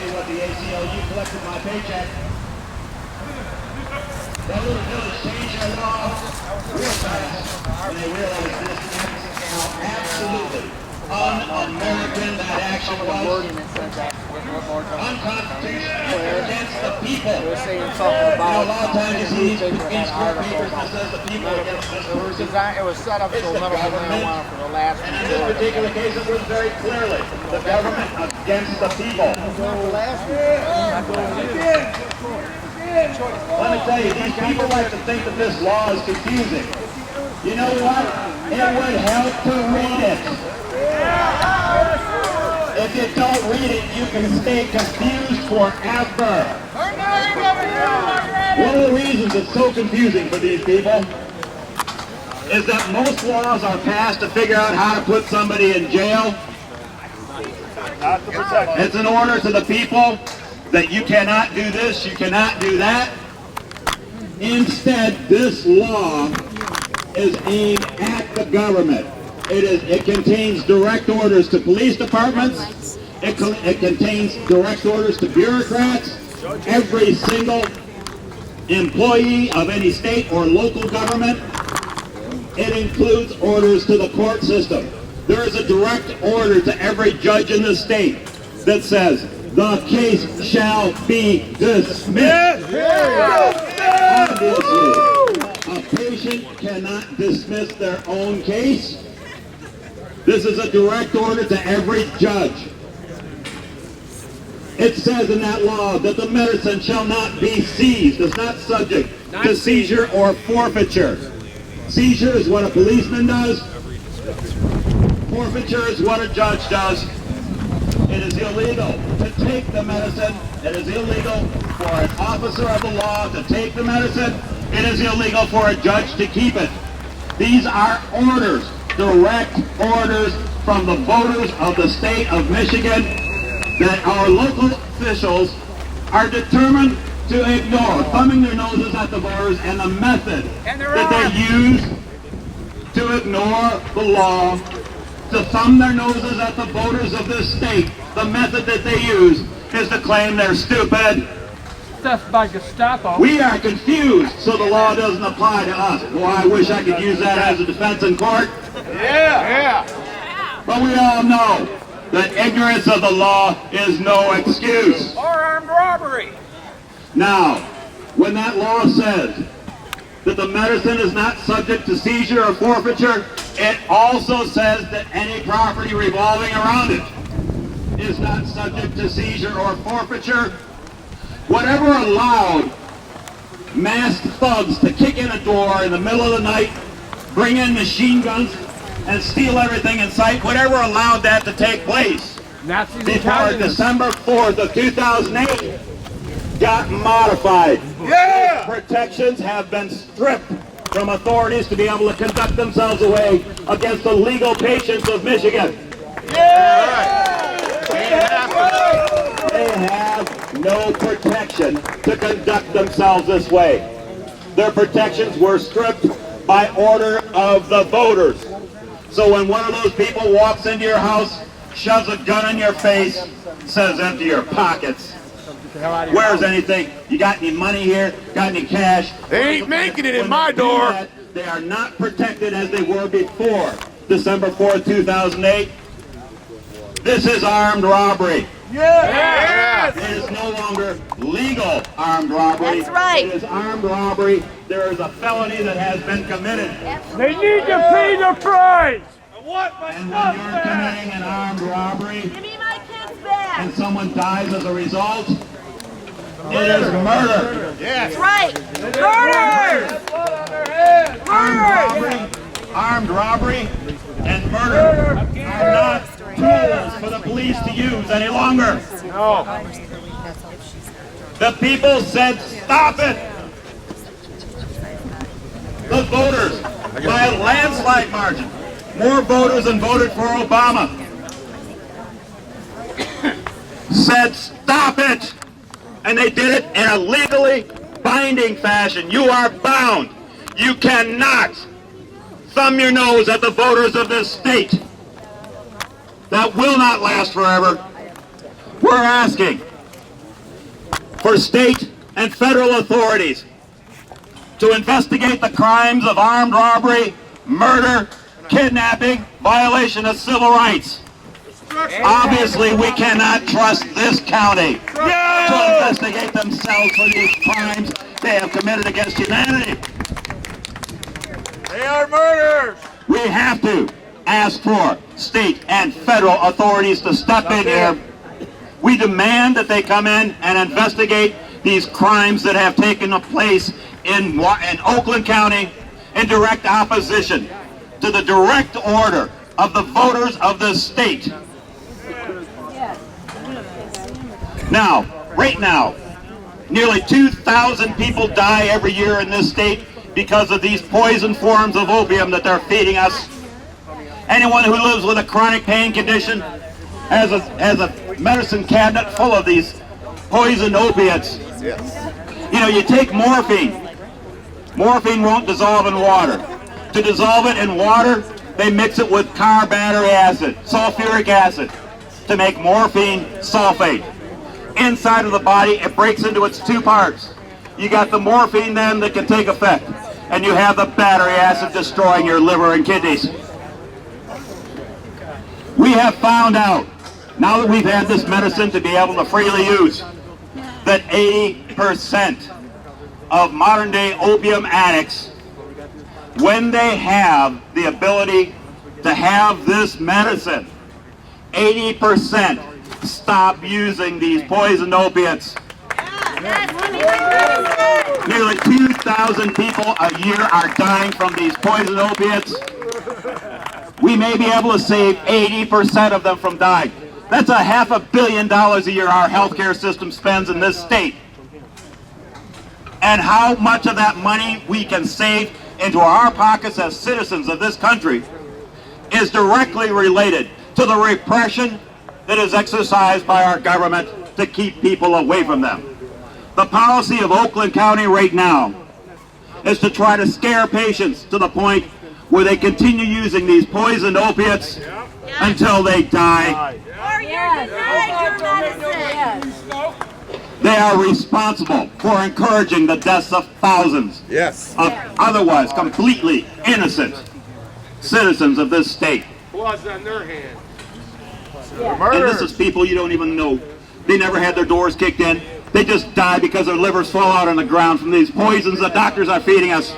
tell you what the ACLU collected my paycheck. That little village changed their law real fast when they realized this is how absolutely un-American that action was. Unconstitutional against the people. A lot of times you see these court papers that says the people against this person. It was set up so medical marijuana for the last. And in this particular case, it was very clearly the government against the people. Let me tell you, these people like to think that this law is confusing. You know what? It would help to read it. If you don't read it, you can stay confused forever. One of the reasons it's so confusing for these people is that most laws are passed to figure out how to put somebody in jail. It's an order to the people that you cannot do this, you cannot do that. Instead, this law is aimed at the government. It contains direct orders to police departments. It contains direct orders to bureaucrats. Every single employee of any state or local government. It includes orders to the court system. There is a direct order to every judge in the state that says, the case shall be dismissed. Obviously, a patient cannot dismiss their own case. This is a direct order to every judge. It says in that law that the medicine shall not be seized. It's not subject to seizure or forfeiture. Seizure is what a policeman does. Forfeiture is what a judge does. It is illegal to take the medicine. It is illegal for an officer of the law to take the medicine. It is illegal for a judge to keep it. These are orders, direct orders from the voters of the state of Michigan that our local officials are determined to ignore, thumbing their noses at the voters, and the method that they use to ignore the law, to thumb their noses at the voters of this state, the method that they use is to claim they're stupid. Stuff by Gestapo. We are confused, so the law doesn't apply to us. Boy, I wish I could use that as a defense in court. Yeah. But we all know that ignorance of the law is no excuse. Or armed robbery. Now, when that law says that the medicine is not subject to seizure or forfeiture, it also says that any property revolving around it is not subject to seizure or forfeiture. Whatever allowed masked thugs to kick in a door in the middle of the night, bring in machine guns, and steal everything in sight, whatever allowed that to take place before December 4th of 2008 got modified. Yeah! Protections have been stripped from authorities to be able to conduct themselves away against the legal patients of Michigan. Yeah! They have no protection to conduct themselves this way. Their protections were stripped by order of the voters. So when one of those people walks into your house, shoves a gun in your face, says empty your pockets. Where's anything? You got any money here? Got any cash? They ain't making it in my door. They are not protected as they were before December 4th, 2008. This is armed robbery. Yes! It is no longer legal armed robbery. That's right. It is armed robbery. There is a felony that has been committed. They need to pay the price. And when you're committing an armed robbery Give me my kids back. and someone dies as a result, it is murder. That's right. Murder! Armed robbery and murder are not tools for the police to use any longer. No. The people said, stop it. The voters, by a landslide margin, more voters than voted for Obama, said, stop it. And they did it in a legally binding fashion. You are bound. You cannot thumb your nose at the voters of this state. That will not last forever. We're asking for state and federal authorities to investigate the crimes of armed robbery, murder, kidnapping, violation of civil rights. Obviously, we cannot trust this county to investigate themselves for these crimes they have committed against humanity. They are murderers. We have to ask for state and federal authorities to step in here. We demand that they come in and investigate these crimes that have taken place in Oakland County in direct opposition to the direct order of the voters of this state. Now, right now, nearly 2,000 people die every year in this state because of these poison forms of opium that they're feeding us. Anyone who lives with a chronic pain condition has a medicine cabinet full of these poison opiates. You know, you take morphine. Morphine won't dissolve in water. To dissolve it in water, they mix it with battery acid, sulfuric acid, to make morphine sulfate. Inside of the body, it breaks into its two parts. You got the morphine then that can take effect, and you have the battery acid destroying your liver and kidneys. We have found out, now that we've had this medicine to be able to freely use, that 80% of modern day opium addicts, when they have the ability to have this medicine, 80% stop using these poison opiates. Nearly 2,000 people a year are dying from these poison opiates. We may be able to save 80% of them from dying. That's $500 million a year our healthcare system spends in this state. And how much of that money we can save into our pockets as citizens of this country is directly related to the repression that is exercised by our government to keep people away from them. The policy of Oakland County right now is to try to scare patients to the point where they continue using these poisoned opiates until they die. Or you're denied your medicine. They are responsible for encouraging the deaths of thousands of otherwise completely innocent citizens of this state. Blood's on their hands. And this is people you don't even know. They never had their doors kicked in. They just die because their livers fall out on the ground from these poisons that doctors are feeding us.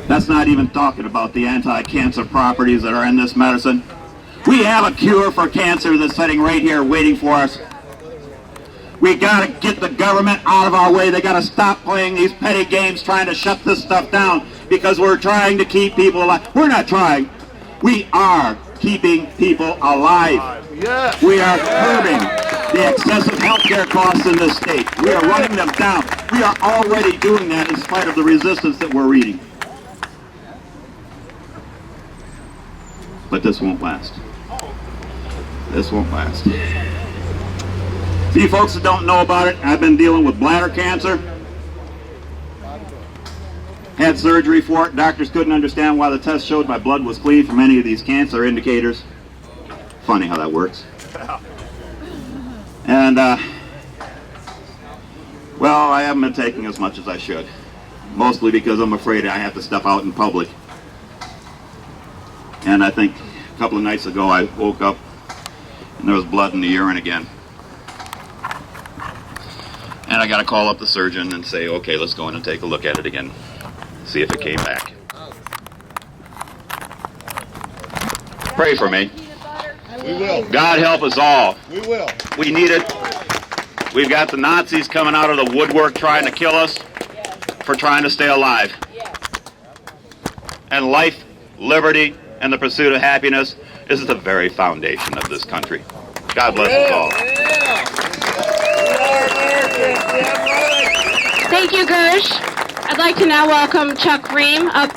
That's not even talking about the anti-cancer properties that are in this medicine. We have a cure for cancer that's sitting right here waiting for us. We got to get the government out of our way. They got to stop playing these petty games trying to shut this stuff down because we're trying to keep people alive. We're not trying. We are keeping people alive. We are curbing the excessive health care costs in this state. We are running them down. We are already doing that in spite of the resistance that we're reading. But this won't last. This won't last. For you folks that don't know about it, I've been dealing with bladder cancer. Had surgery for it. Doctors couldn't understand why the test showed my blood was clean from any of these cancer indicators. Funny how that works. And, well, I haven't been taking as much as I should. Mostly because I'm afraid I have to step out in public. And I think a couple of nights ago I woke up and there was blood in the urine again. And I got to call up the surgeon and say, okay, let's go in and take a look at it again. See if it came back. Pray for me. We will. God help us all. We will. We need it. We've got the Nazis coming out of the woodwork trying to kill us for trying to stay alive. And life, liberty, and the pursuit of happiness is the very foundation of this country. God bless us all. Thank you, Gersh. I'd like to now welcome Chuck Ream up